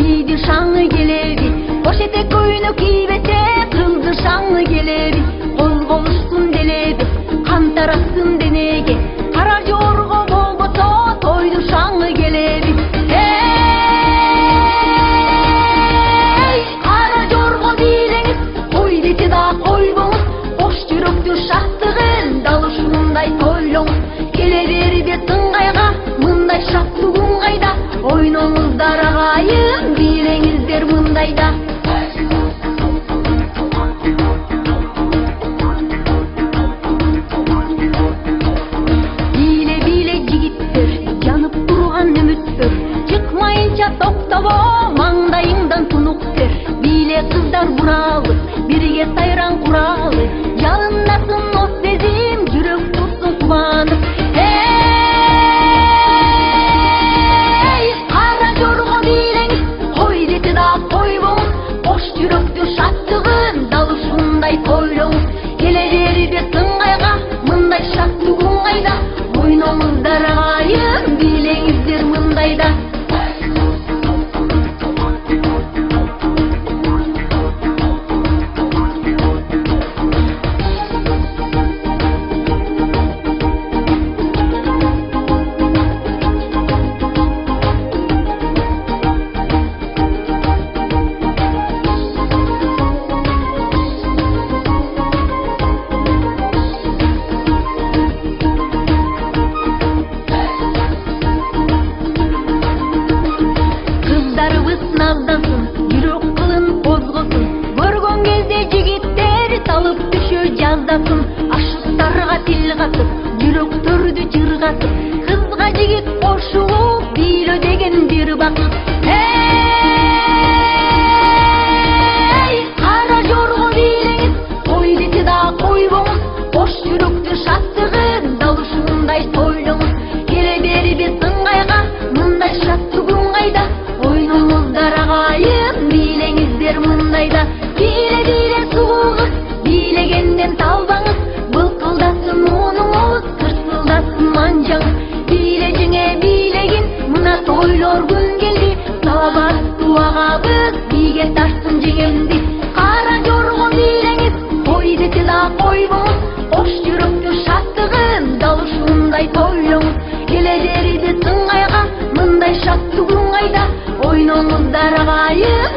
Bidir şanlı gelebi, poşete koyunu kibete, kıldı şanlı gelebi, kol boluşsun delebi, kan tarasın denege, kara jorgo bolboto, toydu şanlı gelebi. Hey, kara jorgo bileniz, koy deti da koybonuz, boş жүрөктү шаттыгын, далышындай тойлоңуз, келе берди сыңгайга, мындай шаттыгың кайда, ойноңуздар агайын, билеңиздер мындайда. Биле жигиттер, жанып турган үмүттөр, чыкмайынча токтобо, маңдайыңдан тунуктер. Биле кыздар буралы, бирге сайран куралы, жалындасын о сезим, жүрөк турсун кубанып. Эй, кара жорго билеңиз, кой дети да койбоңуз, бош жүрөктү шаттыгын, далышындай тойлоңуз, келе берди сыңгайга, мындай шаттыгың кайда, ойноңуздар агайын, билеңиздер мындайда. Ашыктарга тил катып, жүрөктөрдү жыргатып, кызга жигит кошулуп, бийлөө деген бир бакыт. Эй, кара жорго билеңиз, кой дети да койбоңуз, бош жүрөктү шаттыгын, далышындай тойлоңуз, келе берди сыңгайга, мындай шаттыгың кайда, ойноңуздар агайын, билеңиздер мындайда. Биле суугуз, билегенден талбаңыз, былкылдасын муунуңуз, кырсылдасын манжаңыз. Билежиңе билегин, мына тойлор күн келди, салабат туагабыз, биге тарсын жеңемди. Кара жорго билеңиз, кой дети да койбоңуз, бош жүрөктү шаттыгын, далышындай тойлоңуз, келе берди сыңгайга, мындай шаттыгың кайда, ойноңуздар агайын.